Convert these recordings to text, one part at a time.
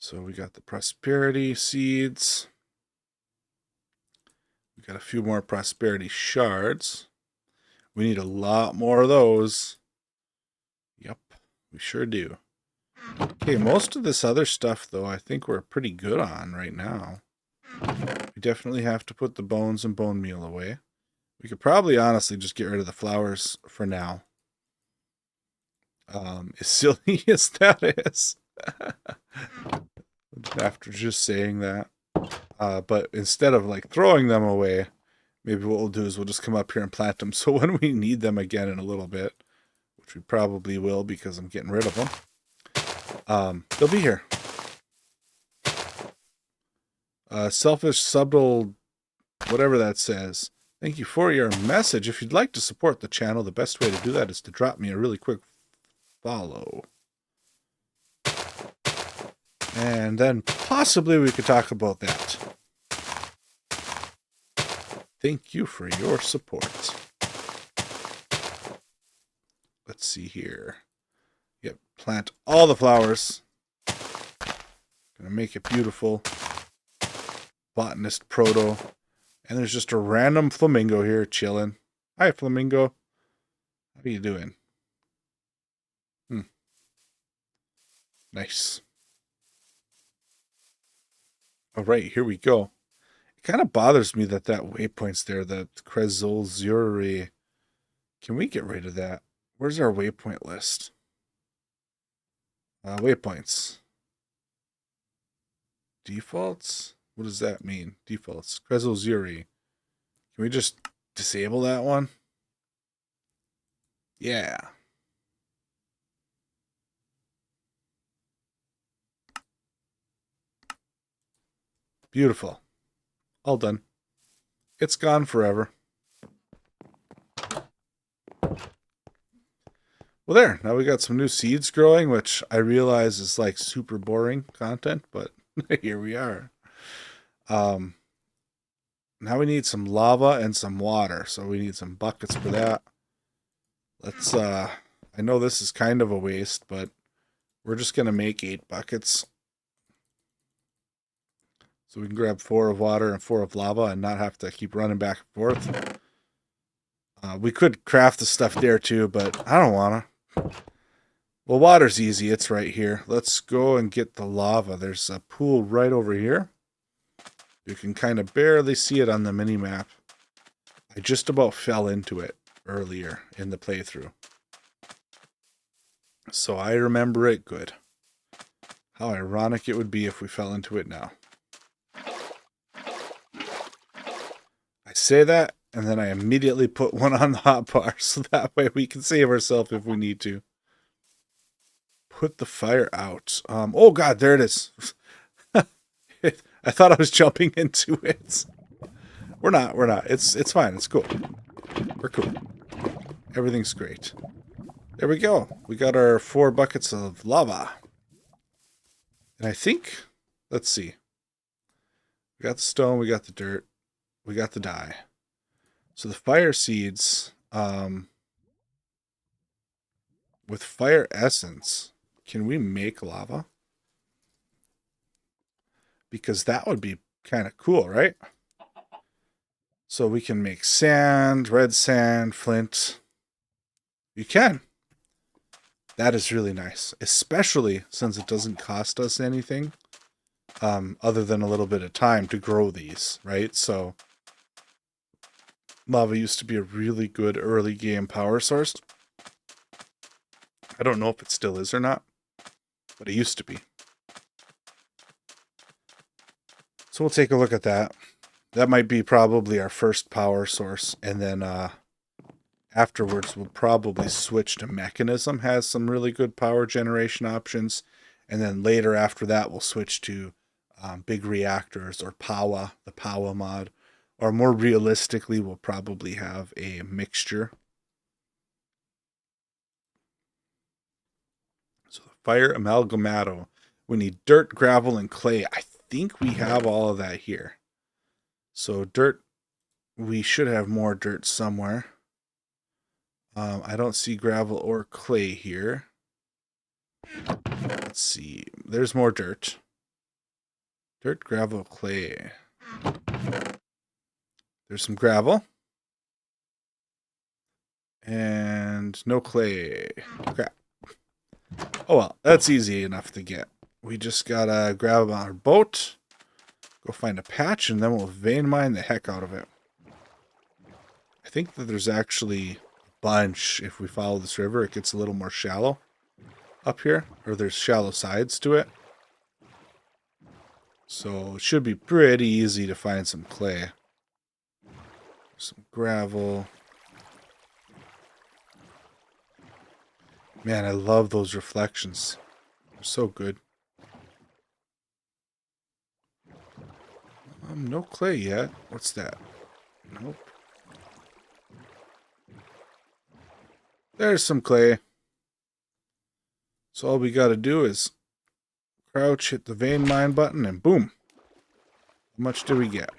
So we got the prosperity seeds. We got a few more prosperity shards. We need a lot more of those. Yep, we sure do. Okay, most of this other stuff, though, I think we're pretty good on right now. We definitely have to put the bones and bone meal away. We could probably honestly just get rid of the flowers for now. As silly as that is. After just saying that. But instead of like throwing them away, maybe what we'll do is we'll just come up here and plant them. So when we need them again in a little bit, which we probably will because I'm getting rid of them, they'll be here. Selfish, subtle, whatever that says. Thank you for your message. If you'd like to support the channel, the best way to do that is to drop me a really quick follow. And then possibly we could talk about that. Thank you for your support. Let's see here. Yep, plant all the flowers. Gonna make it beautiful. Botanist proto. And there's just a random flamingo here chilling. Hi, flamingo. How are you doing? Nice. All right, here we go. It kind of bothers me that waypoint's there, the Crezolzuri. Can we get rid of that? Where's our waypoint list? Waypoints. Defaults? What does that mean? Defaults. Crezolzuri. Can we just disable that one? Yeah. Beautiful. All done. It's gone forever. Well, there. Now we got some new seeds growing, which I realize is like super boring content, but here we are. Now we need some lava and some water, so we need some buckets for that. Let's, I know this is kind of a waste, but we're just going to make 8 buckets. So we can grab 4 of water and 4 of lava and not have to keep running back and forth. We could craft the stuff there too, but I don't want to. Well, water's easy. It's right here. Let's go and get the lava. There's a pool right over here. You can kind of barely see it on the mini-map. I just about fell into it earlier in the playthrough. So I remember it good. How ironic it would be if we fell into it now. I say that, and then I immediately put one on the hotbar, so that way we can save ourselves if we need to. Put the fire out. Oh god, there it is. I thought I was jumping into it. We're not. It's fine. It's cool. We're cool. Everything's great. There we go. We got our 4 buckets of lava. And I think, let's see. We got the stone, we got the dirt, we got the dye. So the fire seeds, with fire essence, can we make lava? Because that would be kind of cool, right? So we can make sand, red sand, flint. You can. That is really nice, especially since it doesn't cost us anything other than a little bit of time to grow these, right? So lava used to be a really good early game power source. I don't know if it still is or not, but it used to be. So we'll take a look at that. That might be probably our first power source, and then afterwards we'll probably switch to mechanism. Has some really good power generation options, and then later after that we'll switch to big reactors or power, the power mod, or more realistically we'll probably have a mixture. So the fire amalgamato, we need dirt, gravel, and clay. I think we have all of that here. So dirt, we should have more dirt somewhere. I don't see gravel or clay here. Let's see. There's more dirt. Dirt, gravel, clay. There's some gravel. And no clay. Crap. Oh well, that's easy enough to get. We just gotta grab our boat, go find a patch, and then we'll vein mine the heck out of it. I think that there's actually a bunch. If we follow this river, it gets a little more shallow up here, or there's shallow sides to it. So it should be pretty easy to find some clay. Some gravel. Man, I love those reflections. They're so good. No clay yet. What's that? Nope. There's some clay. So all we gotta do is crouch, hit the vein mine button, and boom. How much do we get?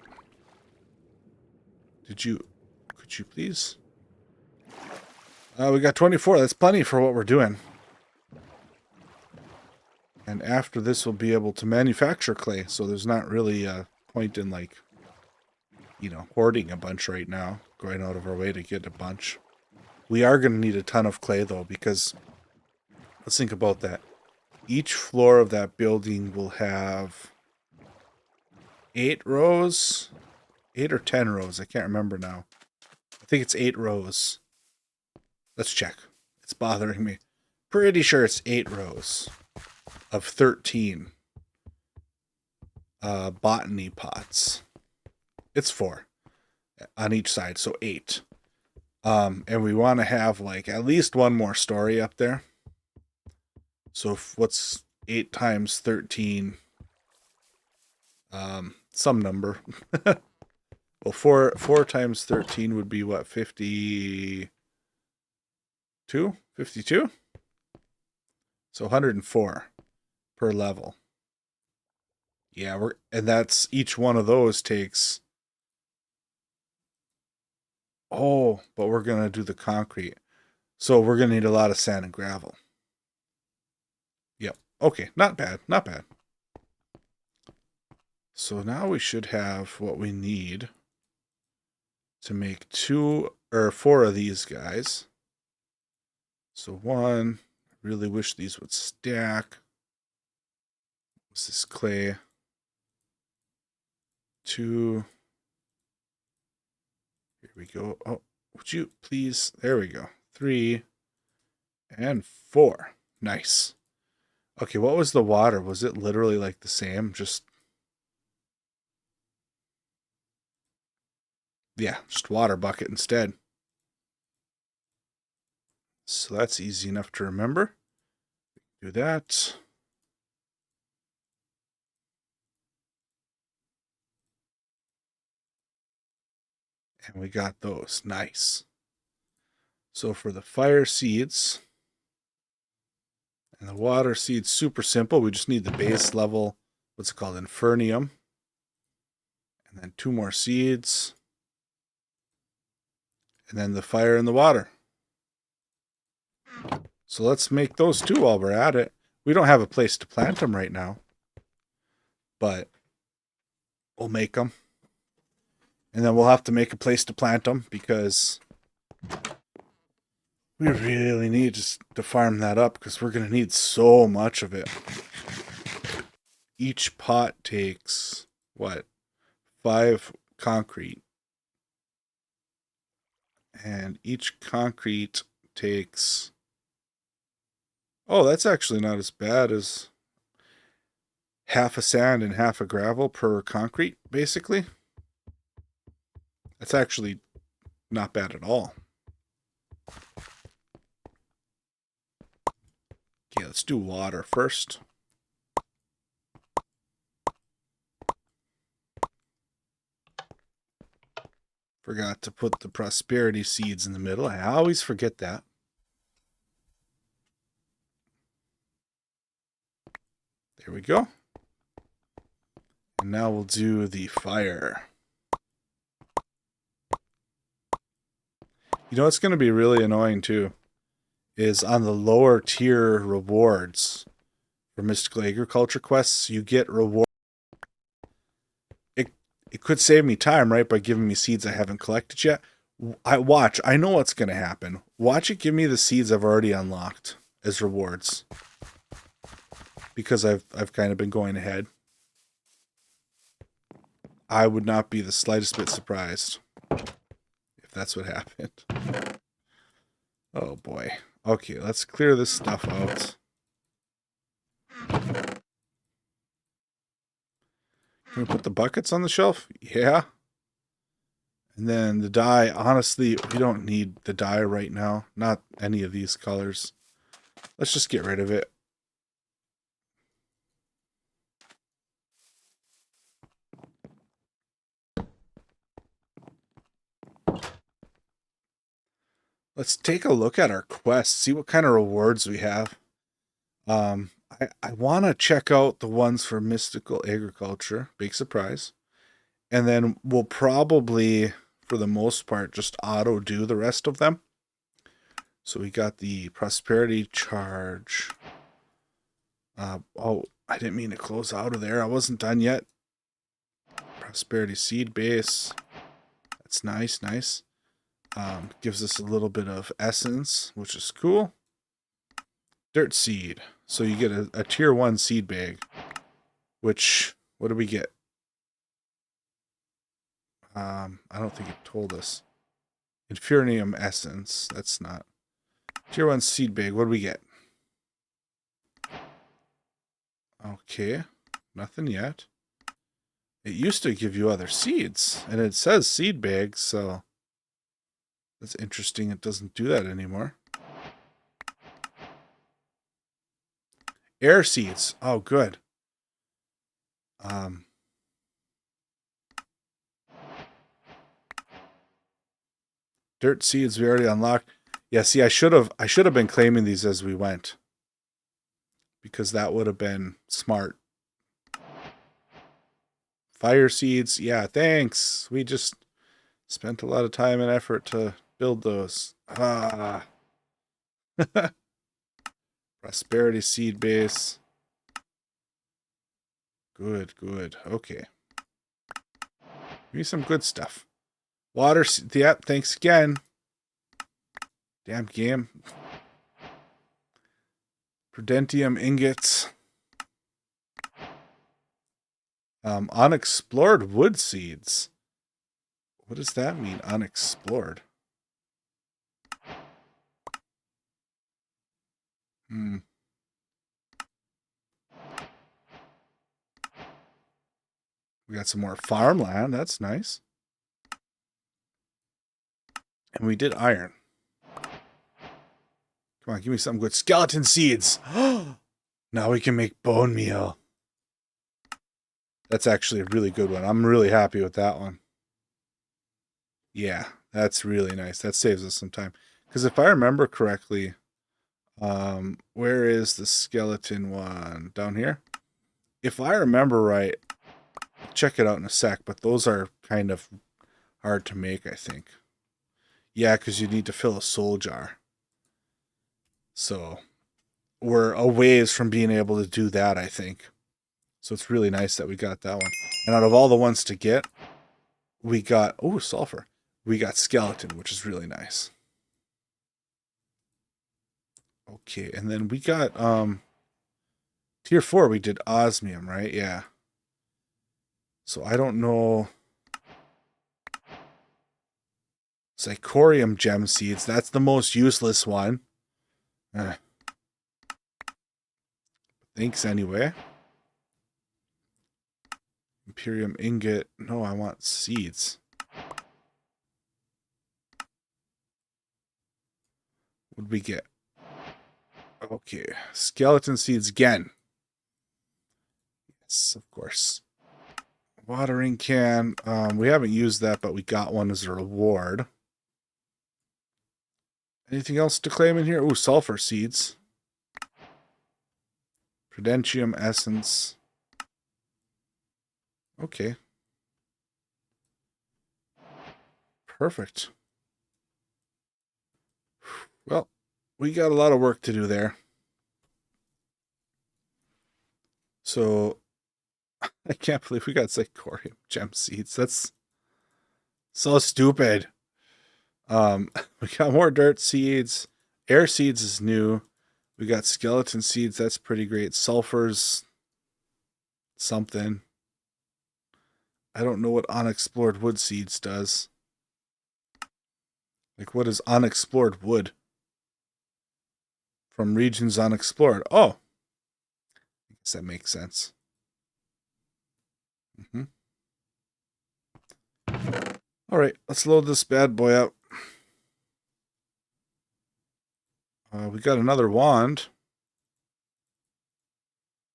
Could you please? We got 24. That's plenty for what we're doing. And after this, we'll be able to manufacture clay. So there's not really a point in, like, you know, hoarding a bunch right now. Going out of our way to get a bunch. We are going to need a ton of clay, though, because let's think about that. Each floor of that building will have 8 rows. 8 or 10 rows. I can't remember now. I think it's 8 rows. Let's check. It's bothering me. Pretty sure it's 8 rows of 13 botany pots. It's 4 on each side, so 8. And we want to have like at least one more story up there. So what's 8 times 13? Some number. Well, 4 times 13 would be what, 52? 52? So 104 per level. Yeah, and that's each one of those takes. Oh, but we're gonna do the concrete. So we're gonna need a lot of sand and gravel. Yep. Okay, not bad, not bad. So now we should have what we need to make 2 or 4 of these guys. So 1, I really wish these would stack. What's this clay? 2. Here we go. Oh, would you please? There we go. 3 and 4. Nice. Okay, what was the water? Was it literally like the same? Just, yeah, just water bucket instead. So that's easy enough to remember. Do that. And we got those. Nice. So for the fire seeds and the water seeds, super simple. We just need the base level, what's it called, Infernium. And then 2 more seeds. And then the fire and the water. So let's make those 2 while we're at it. We don't have a place to plant them right now. But we'll make them. And then we'll have to make a place to plant them because we really need to farm that up because we're going to need so much of it. Each pot takes, what, 5 concrete. And each concrete takes... Oh, that's actually not as bad as half a sand and half a gravel per concrete, basically. That's actually not bad at all. Okay, let's do water first. Forgot to put the prosperity seeds in the middle. I always forget that. There we go. And now we'll do the fire. You know what's going to be really annoying too is on the lower tier rewards for mystical agriculture quests, you get rewards it could save me time, right, by giving me seeds I haven't collected yet. I know what's going to happen. Watch it give me the seeds I've already unlocked as rewards. Because I've kind of been going ahead. I would not be the slightest bit surprised if that's what happened. Oh boy. Okay, let's clear this stuff out. Can we put the buckets on the shelf? Yeah. And then the dye, honestly, we don't need the dye right now. Not any of these colors. Let's just get rid of it. Let's take a look at our quest, see what kind of rewards we have. I want to check out the ones for mystical agriculture. Big surprise. And then we'll probably, for the most part, just auto do the rest of them. So we got the prosperity charge. Oh, I didn't mean to close out of there. I wasn't done yet. Prosperity seed base. That's nice, nice. Gives us a little bit of essence, which is cool. Dirt seed. So you get a tier 1 seed bag. Which, what do we get? I don't think it told us. Inferium essence. That's not. Tier 1 seed bag. What do we get? Okay. Nothing yet. It used to give you other seeds. And it says seed bag, so that's interesting. It doesn't do that anymore. Air seeds. Oh, good. Dirt seeds we already unlocked. Yeah, see, I should have been claiming these as we went. Because that would have been smart. Fire seeds. Yeah, thanks. We just spent a lot of time and effort to build those. Ah. Prosperity seed base. Good, good. Okay. Give me some good stuff. Water. Yep, thanks again. Damn game. Prudentium ingots. Unexplored wood seeds. What does that mean, unexplored? We got some more farmland. That's nice. And we did iron. Come on, give me some good skeleton seeds. Now we can make bone meal. That's actually a really good one. I'm really happy with that one. Yeah, that's really nice. That saves us some time. Because if I remember correctly, where is the skeleton one? Down here? If I remember right, I'll check it out in a sec, but those are kind of hard to make, I think. Yeah, because you need to fill a soul jar. So we're a ways from being able to do that, I think. So it's really nice that we got that one. And out of all the ones to get, we got, oh, sulfur. We got skeleton, which is really nice. Okay, and then we got tier 4, we did osmium, right? Yeah. So I don't know. Psychorium gem seeds, that's the most useless one. Thanks anyway. Imperium ingot. No, I want seeds. What'd we get? Okay. Skeleton seeds again. Yes, of course. Watering can. We haven't used that, but we got one as a reward. Anything else to claim in here? Ooh, sulfur seeds. Prudentium essence. Okay. Perfect. Well, we got a lot of work to do there. So, I can't believe we got Zirconium gem seeds. That's so stupid. We got more dirt seeds. Air seeds is new. We got skeleton seeds. That's pretty great. Sulfur's something. I don't know what unexplored wood seeds does. Like, what is unexplored wood? From regions unexplored. Oh, I guess that makes sense. All right, let's load this bad boy up. We got another wand.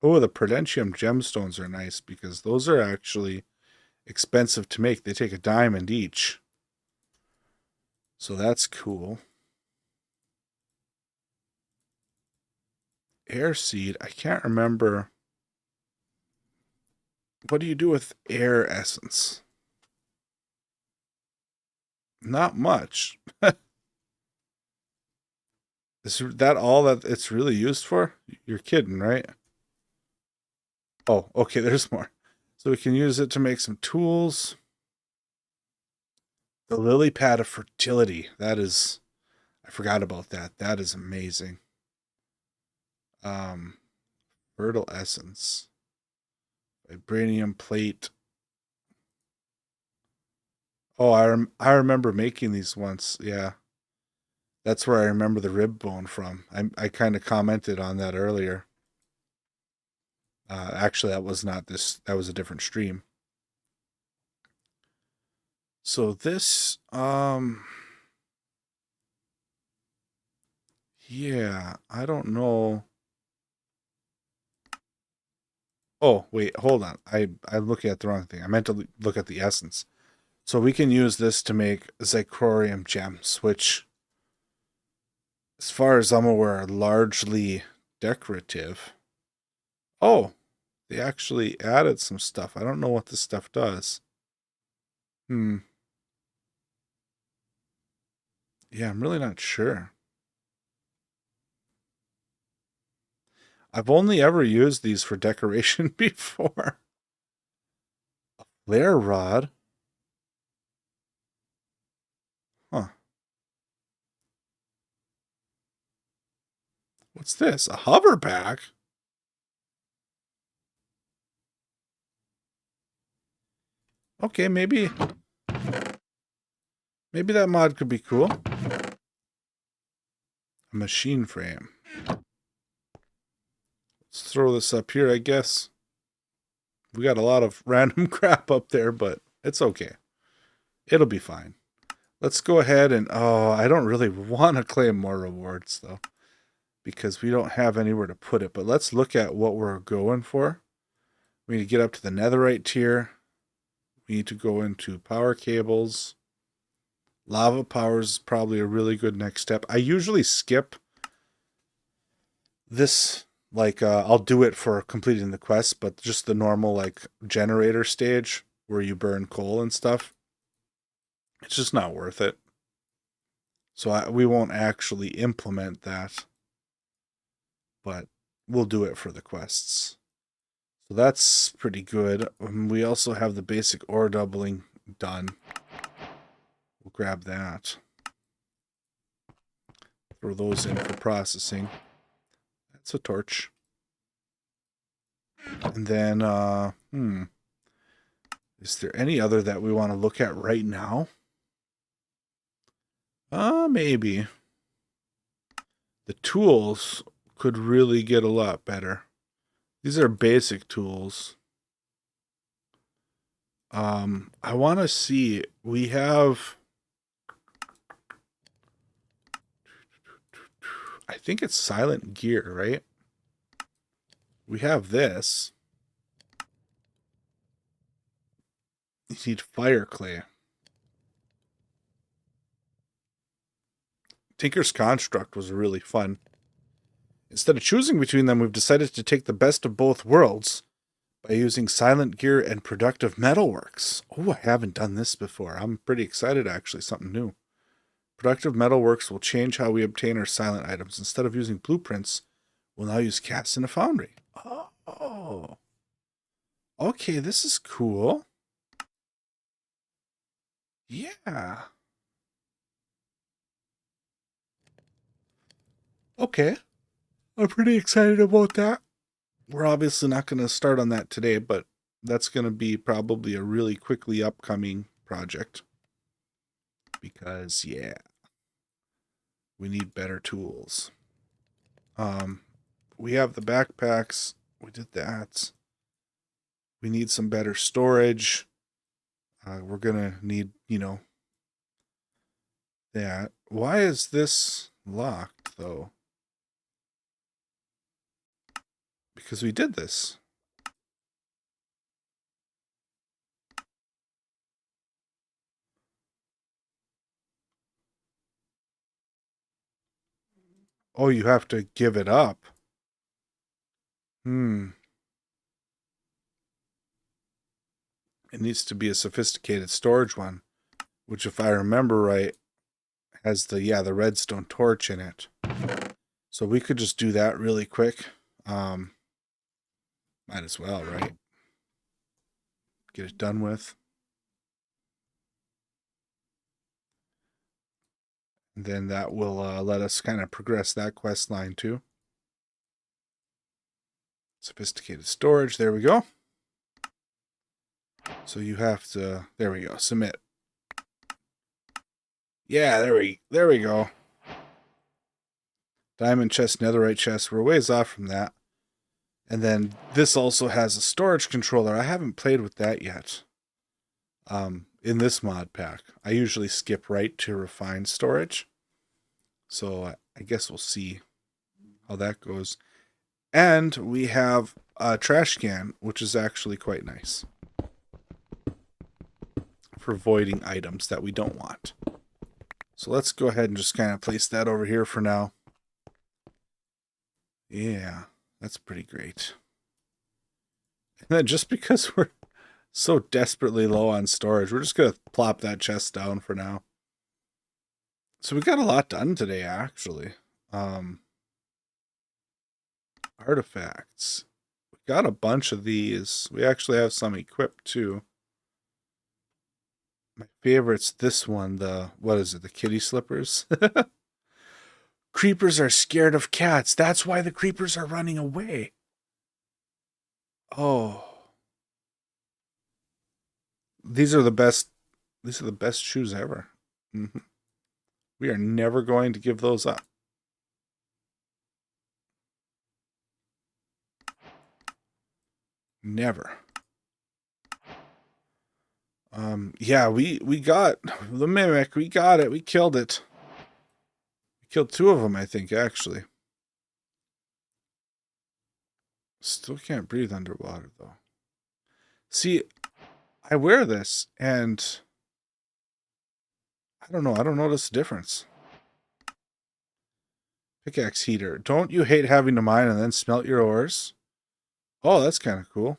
Oh, the Prudentium gemstones are nice because those are actually expensive to make. They take a diamond each. So that's cool. Air seed. I can't remember. What do you do with air essence? Not much. Is that all that it's really used for? You're kidding, right? Oh, okay, there's more. So we can use it to make some tools. The lily pad of fertility. That is, I forgot about that. That is amazing. Fertile essence. Vibranium plate. Oh, I remember making these once. Yeah. That's where I remember the rib bone from. I kind of commented on that earlier. Actually, that was not this. That was a different stream. So this, yeah, I don't know. Oh, wait, hold on. I'm looking at the wrong thing. I meant to look at the essence. So we can use this to make Zirconium gems, which, as far as I'm aware, are largely decorative. Oh, they actually added some stuff. I don't know what this stuff does. Yeah, I'm really not sure. I've only ever used these for decoration before. A flare rod? Huh. What's this? A hoverback? Okay, maybe that mod could be cool. A machine frame. Let's throw this up here, I guess. We got a lot of random crap up there, but it's okay. It'll be fine. Let's go ahead and... Oh, I don't really want to claim more rewards, though, because we don't have anywhere to put it. But let's look at what we're going for. We need to get up to the netherite tier. We need to go into power cables. Lava power is probably a really good next step. I usually skip this, like, I'll do it for completing the quest, but just the normal, like, generator stage where you burn coal and stuff. It's just not worth it. So we won't actually implement that, but we'll do it for the quests. So that's pretty good. We also have the basic ore doubling done. We'll grab that. Throw those in for processing. That's a torch. And then, is there any other that we want to look at right now? Maybe. The tools could really get a lot better. These are basic tools. I want to see, we have... I think it's silent gear, right? We have this. You need fire clay. Tinker's Construct was really fun. Instead of choosing between them, we've decided to take the best of both worlds by using silent gear and productive metalworks. Oh, I haven't done this before. I'm pretty excited, actually. Something new. Productive metalworks will change how we obtain our silent items. Instead of using blueprints, we'll now use casts in a foundry. Oh. Okay, this is cool. Yeah. Okay. I'm pretty excited about that. We're obviously not going to start on that today, but that's going to be probably a really quickly upcoming project. Because, yeah, we need better tools. We have the backpacks. We did that. We need some better storage. We're going to need, that. Why is this locked, though? Because we did this. Oh, you have to give it up. Hmm. It needs to be a sophisticated storage one, which, if I remember right, has the redstone torch in it. So we could just do that really quick. Might as well, right? Get it done with. And then that will let us kind of progress that quest line too. Sophisticated storage. There we go. So you have to. There we go. Submit. Yeah, there we go. Diamond chest, netherite chest. We're ways off from that. And then this also has a storage controller. I haven't played with that yet. In this mod pack, I usually skip right to refined storage. So I guess we'll see how that goes. And we have a trash can, which is actually quite nice for voiding items that we don't want. So let's go ahead and just kind of place that over here for now. Yeah, that's pretty great. And then just because we're so desperately low on storage, we're just going to plop that chest down for now. So we got a lot done today, actually. Artifacts. We got a bunch of these. We actually have some equipped, too. My favorite's this one, what is it, the kitty slippers? Creepers are scared of cats. That's why the creepers are running away. Oh. These are the best shoes ever. Mm-hmm. We are never going to give those up. Never. Yeah, we got the mimic. We got it. We killed it. We killed two of them, I think, actually. Still can't breathe underwater, though. See, I wear this, and I don't know. I don't notice a difference. Pickaxe heater. Don't you hate having to mine and then smelt your ores? Oh, that's kind of cool.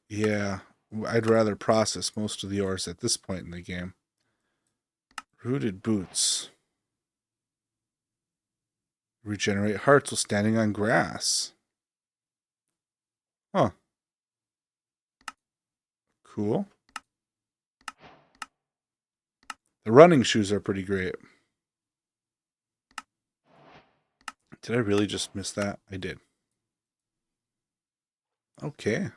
Yeah, I'd rather process most of the ores at this point in the game. Rooted boots. Regenerate hearts while standing on grass. Huh. Cool. The running shoes are pretty great. Did I really just miss that? I did. Okay.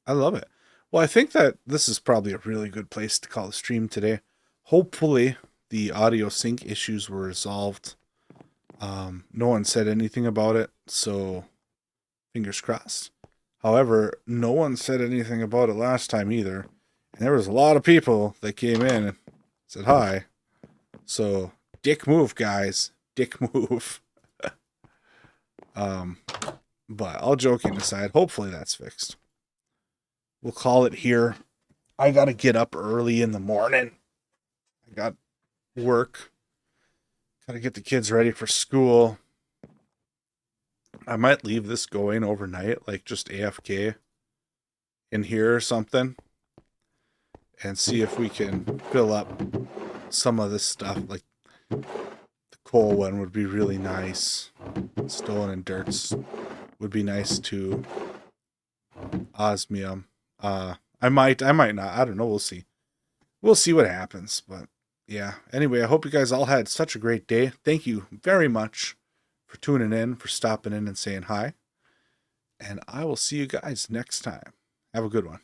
I love it. Well, I think that this is probably a really good place to call the stream today. Hopefully, the audio sync issues were resolved. No one said anything about it, so fingers crossed. However, no one said anything about it last time either. And there was a lot of people that came in and said hi. So, dick move, guys. Dick move. But all joking aside, hopefully that's fixed. We'll call it here. I gotta get up early in the morning. I got work. Gotta get the kids ready for school. I might leave this going overnight, like just AFK in here or something, and see if we can fill up some of this stuff. Like the coal one would be really nice. Stone and dirt's would be nice to osmium. I might not. I don't know. We'll see. We'll see what happens. But yeah. Anyway, I hope you guys all had such a great day. Thank you very much for tuning in, for stopping in and saying hi. And I will see you guys next time. Have a good one.